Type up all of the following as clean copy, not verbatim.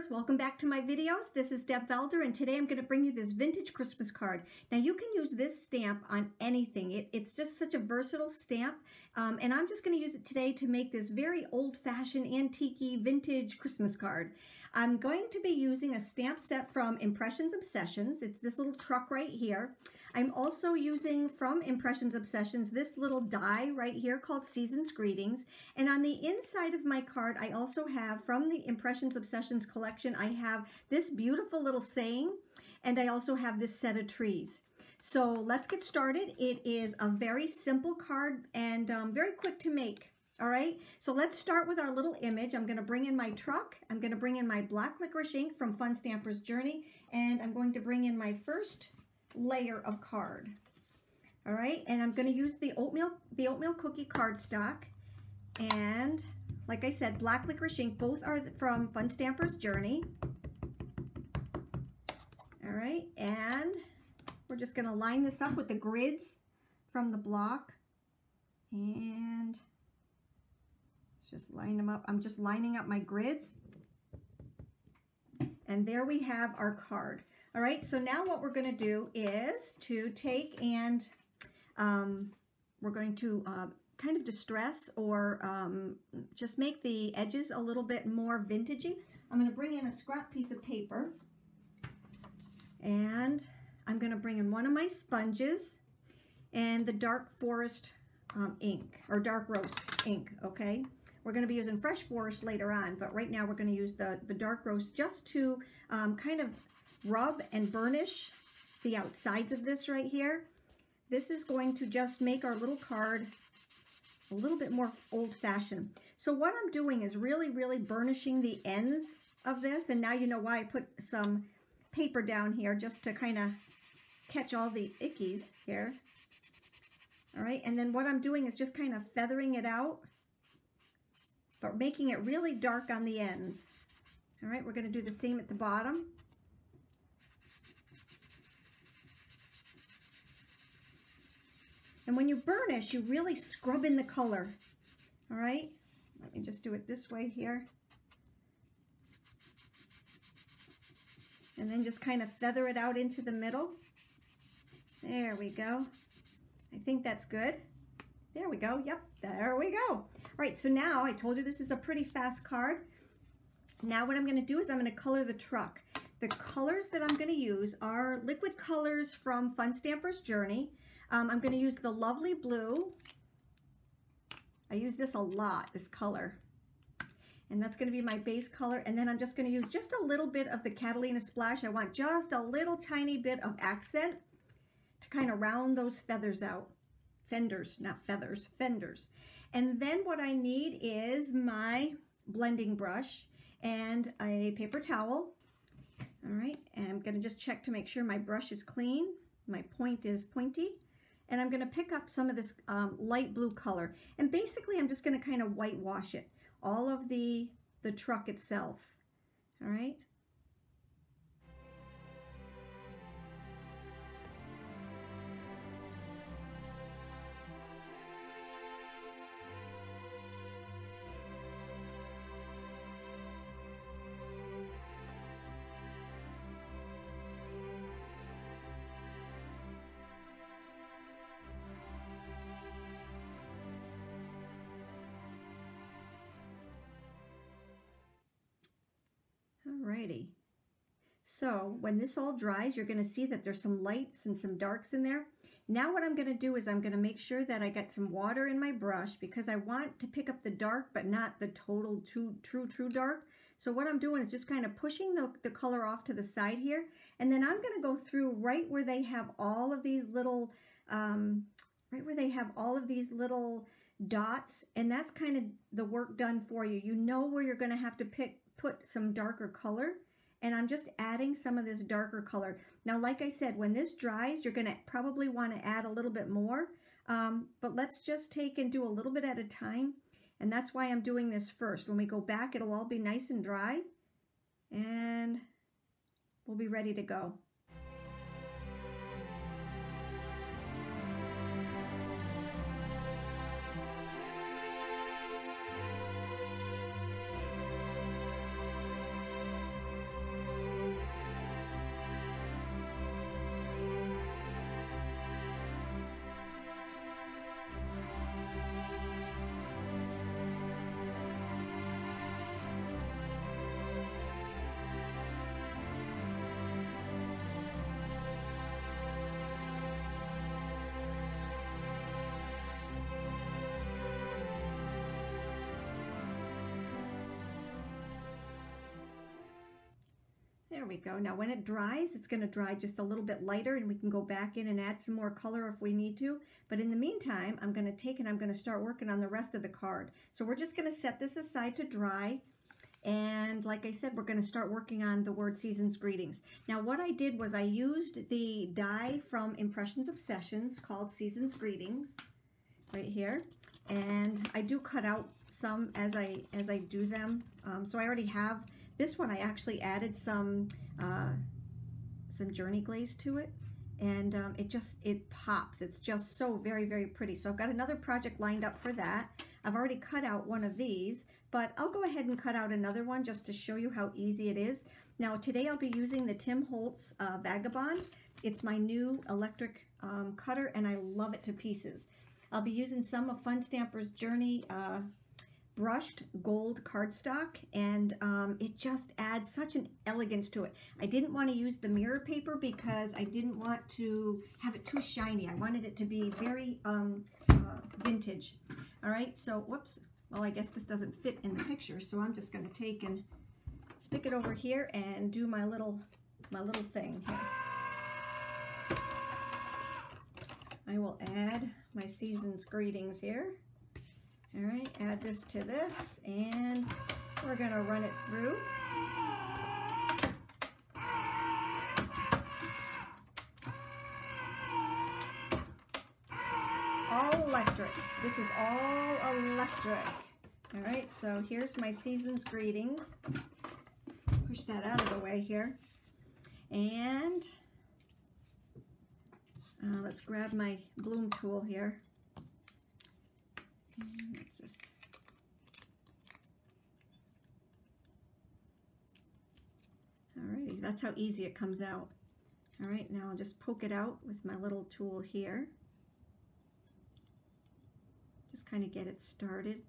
viewers, welcome back to my videos. This is Deb Valder, and today I'm going to bring you this vintage Christmas card. Now you can use this stamp on anything. It's just such a versatile stamp, and I'm just going to use it today to make this very old-fashioned, antique-y, vintage Christmas card. I'm going to be using a stamp set from Impressions Obsessions. It's this little truck right here. I'm also using from Impressions Obsessions this little die right here called Season's Greetings. And on the inside of my card, I also have from the Impressions Obsessions collection, I have this beautiful little saying, and I also have this set of trees. So let's get started. It is a very simple card and very quick to make. All right, so let's start with our little image. I'm going to bring in my truck. I'm going to bring in my black licorice ink from Fun Stamper's Journey, and I'm going to bring in my first layer of card. All right, and I'm going to use the oatmeal cookie cardstock, and like I said, black licorice ink. Both are from Fun Stamper's Journey. All right, and we're just going to line this up with the grids from the block, and just line them up. I'm just lining up my grids. And there we have our card. All right, so now what we're going to do is to take and we're going to kind of distress or just make the edges a little bit more vintagey. I'm going to bring in a scrap piece of paper, and I'm going to bring in one of my sponges and the dark forest ink, or dark roast ink, okay? We're going to be using fresh forest later on, but right now we're going to use the dark roast just to kind of rub and burnish the outsides of this right here. This is going to just make our little card a little bit more old-fashioned. So what I'm doing is really, really burnishing the ends of this, and now you know why I put some paper down here just to kind of catch all the ickies here. All right, and then what I'm doing is just kind of feathering it out, but making it really dark on the ends. All right, we're going to do the same at the bottom. And when you burnish, you really scrub in the color. All right, let me just do it this way here. And then just kind of feather it out into the middle. There we go. I think that's good. There we go. Yep, there we go. All right, so now I told you this is a pretty fast card. Now what I'm going to do is I'm going to color the truck. The colors that I'm going to use are liquid colors from Fun Stamper's Journey. I'm going to use the lovely blue. I use this a lot, this color. And that's going to be my base color. And then I'm just going to use just a little bit of the Catalina Splash. I want just a little tiny bit of accent to kind of round those feathers out. Fenders, not feathers, fenders. And then what I need is my blending brush and a paper towel. All right, and I'm going to just check to make sure my brush is clean. My point is pointy. And I'm going to pick up some of this light blue color. And basically, I'm just going to kind of whitewash it, all of the truck itself. All right. Alrighty, so when this all dries, you're going to see that there's some lights and some darks in there. Now what I'm going to do is I'm going to make sure that I get some water in my brush, because I want to pick up the dark but not the total true dark. So what I'm doing is just kind of pushing the color off to the side here, and then I'm going to go through right where they have all of these little dots, and that's kind of the work done for you. You know where you're going to have to put some darker color, and I'm just adding some of this darker color. Now, like I said, when this dries, you're going to probably want to add a little bit more, but let's just take and do a little bit at a time, and that's why I'm doing this first. When we go back, it'll all be nice and dry, and we'll be ready to go. There we go. Now when it dries, it's going to dry just a little bit lighter, and we can go back in and add some more color if we need to. But in the meantime, I'm going to take and I'm going to start working on the rest of the card. So we're just going to set this aside to dry. And like I said, we're going to start working on the word Season's Greetings. Now what I did was I used the die from Impressions Obsessions called Season's Greetings right here. And I do cut out some as I do them. So I already have this one. I actually added some Journey glaze to it, and it pops. It's just so very, very pretty. So I've got another project lined up for that. I've already cut out one of these, but I'll go ahead and cut out another one just to show you how easy it is. Now today I'll be using the Tim Holtz Vagabond. It's my new electric cutter, and I love it to pieces. I'll be using some of Fun Stamper's Journey brushed gold cardstock, and it just adds such an elegance to it. I didn't want to use the mirror paper because I didn't want to have it too shiny. I wanted it to be very vintage. All right, so whoops. Well, I guess this doesn't fit in the picture, so I'm just going to take and stick it over here and do my little thing here. I will add my Season's Greetings here. All right, add this to this, and we're going to run it through. All electric. This is all electric. All right, so here's my Season's Greetings. Push that out of the way here. And let's grab my bloom tool here. And let's just alrighty, that's how easy it comes out. All right, now I'll just poke it out with my little tool here. Just kind of get it started.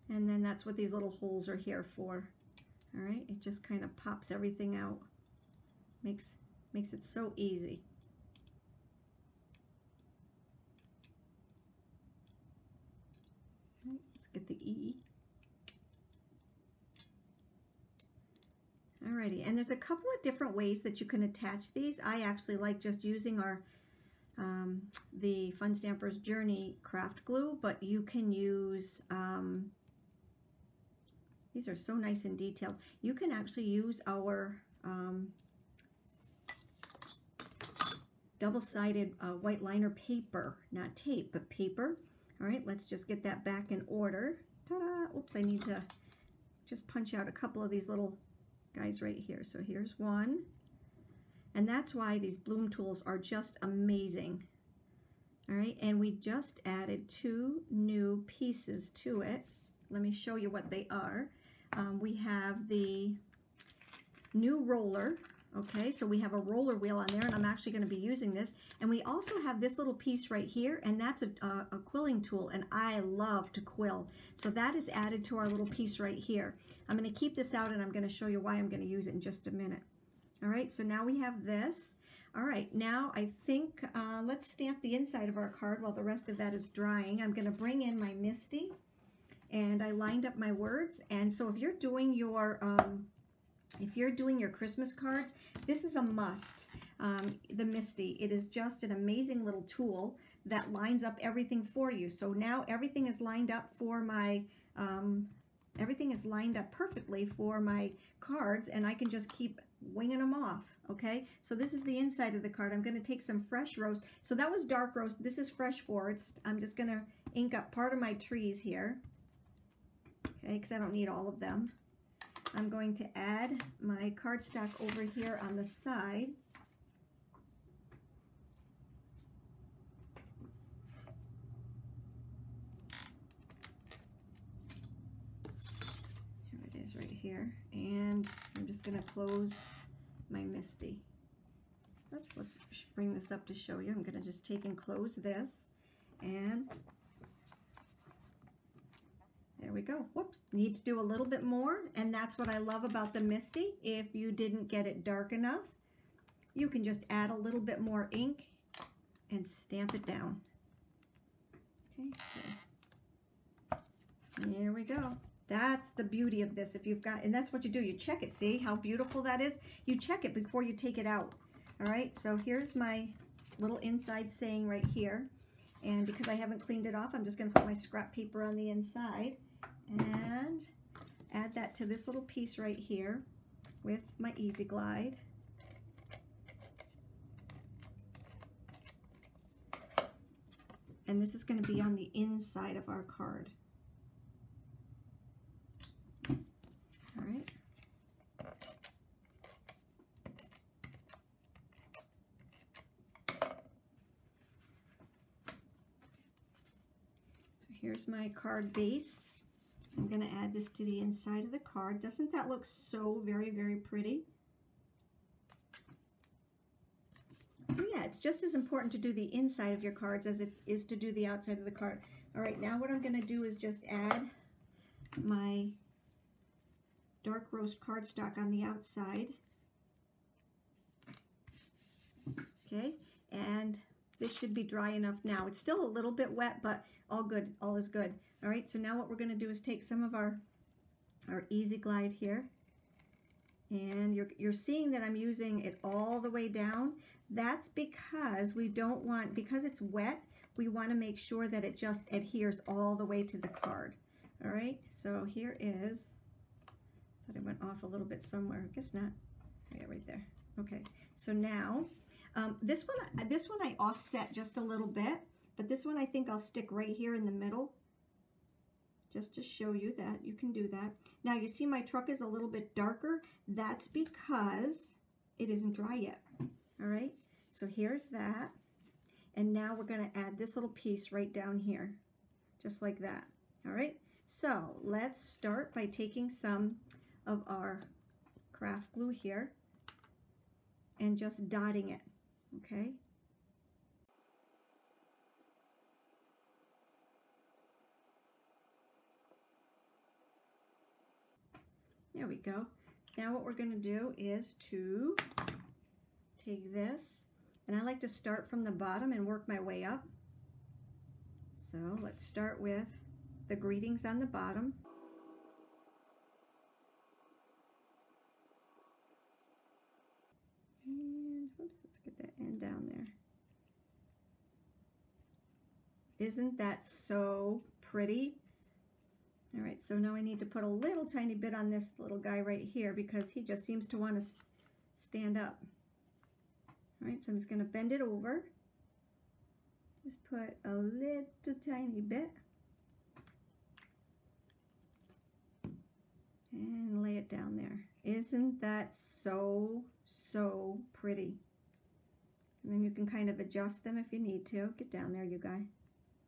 And then that's what these little holes are here for. All right, it just kind of pops everything out. Makes it so easy. Get the E. Alrighty, and there's a couple of different ways that you can attach these. I actually like just using our the Fun Stamper's Journey craft glue, but you can use these are so nice and detailed. You can actually use our double-sided white liner paper, not tape, but paper. All right, let's just get that back in order. Ta-da! Oops, I need to just punch out a couple of these little guys right here. So here's one. And that's why these bloom tools are just amazing. All right, and we just added 2 new pieces to it. Let me show you what they are. We have the new roller. Okay, so we have a roller wheel on there, and I'm actually going to be using this. And we also have this little piece right here, and that's a quilling tool, and I love to quill. So that is added to our little piece right here. I'm going to keep this out, and I'm going to show you why I'm going to use it in just a minute. All right, so now we have this. All right, now I think let's stamp the inside of our card while the rest of that is drying. I'm going to bring in my MISTI, and I lined up my words. And so if you're doing your Christmas cards, this is a must, the MISTI. It is just an amazing little tool that lines up everything for you. So now everything is lined up for my, everything is lined up perfectly for my cards, and I can just keep winging them off, okay? So this is the inside of the card. I'm going to take some fresh rose. So that was dark rose. This is fresh forwards. I'm just going to ink up part of my trees here, okay, because I don't need all of them. I'm going to add my cardstock over here on the side. Here it is right here. And I'm just going to close my MISTI. Oops, let's bring this up to show you. I'm going to just take and close this, and there we go. Whoops, need to do a little bit more, and that's what I love about the MISTI. If you didn't get it dark enough, you can just add a little bit more ink and stamp it down. Okay, so there we go. That's the beauty of this. If you've got, and that's what you do, you check it. See how beautiful that is? You check it before you take it out. All right, so here's my little inside saying right here. And because I haven't cleaned it off, I'm just gonna put my scrap paper on the inside and add that to this little piece right here with my Easy Glide. And this is going to be on the inside of our card. All right. So here's my card base. I'm going to add this to the inside of the card. Doesn't that look so very, very pretty? So yeah, it's just as important to do the inside of your cards as it is to do the outside of the card. All right, now what I'm going to do is just add my dark roast cardstock on the outside. Okay, and this should be dry enough now. It's still a little bit wet, but all good, all is good. All right, so now what we're going to do is take some of our Easy Glide here, and you're seeing that I'm using it all the way down. That's because we don't want, because it's wet, we want to make sure that it just adheres all the way to the card. All right, so here is, thought I went off a little bit somewhere, I guess not. Yeah, right there. Okay, so now this one I offset just a little bit, but this one I think I'll stick right here in the middle, just to show you that you can do that. Now you see my truck is a little bit darker. That's because it isn't dry yet. All right, so here's that. And now we're going to add this little piece right down here, just like that. All right, so let's start by taking some of our craft glue here and just dotting it, okay? There we go. Now what we're going to do is to take this, and I like to start from the bottom and work my way up. So let's start with the greetings on the bottom. And oops, let's get that end down there. Isn't that so pretty? All right, so now I need to put a little tiny bit on this little guy right here because he just seems to want to stand up. All right, so I'm just going to bend it over. Just put a little tiny bit. And lay it down there. Isn't that so, so pretty? And then you can kind of adjust them if you need to. Get down there, you guy.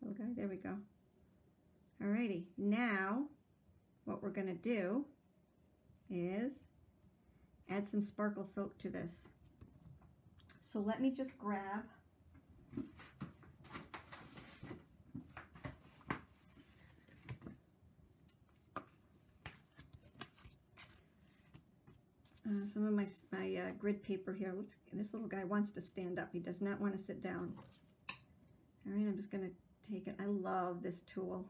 Little guy, there we go. Alrighty, now what we're going to do is add some sparkle silk to this. So let me just grab some of my grid paper here. This little guy wants to stand up. He does not want to sit down. All right, I'm just going to take it. I love this tool.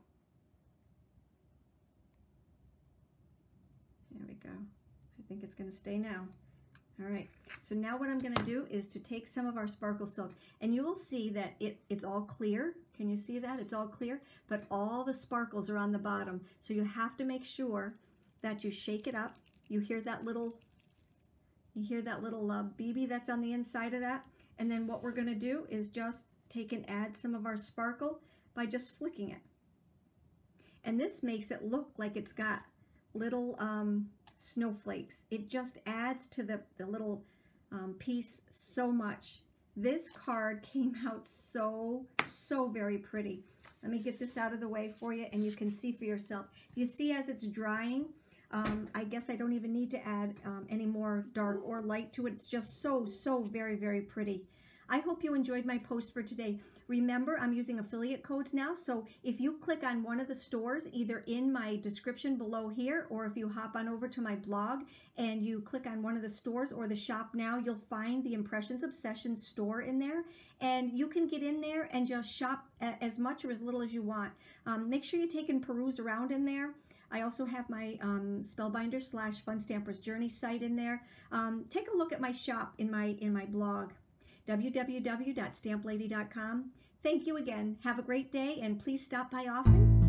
There we go. I think it's going to stay now. All right, so now what I'm going to do is to take some of our sparkle silk, and you will see that it's all clear. Can you see that? It's all clear, but all the sparkles are on the bottom. So you have to make sure that you shake it up. You hear that little BB that's on the inside of that. And then what we're going to do is just take and add some of our sparkle by just flicking it. And this makes it look like it's got little snowflakes. It just adds to the little piece so much. This card came out so very pretty. Let me get this out of the way for you and you can see for yourself. You see as it's drying, I guess I don't even need to add any more dark or light to it. It's just so very pretty. I hope you enjoyed my post for today. Remember, I'm using affiliate codes now, so if you click on one of the stores, either in my description below here, or if you hop on over to my blog and you click on one of the stores or the shop now, you'll find the Impressions Obsession store in there, and you can get in there and just shop as much or as little as you want. Make sure you take and peruse around in there. I also have my Spellbinder / Fun Stampers Journey site in there. Take a look at my shop in my blog, www.stamplady.com. Thank you again. Have a great day, and please stop by often.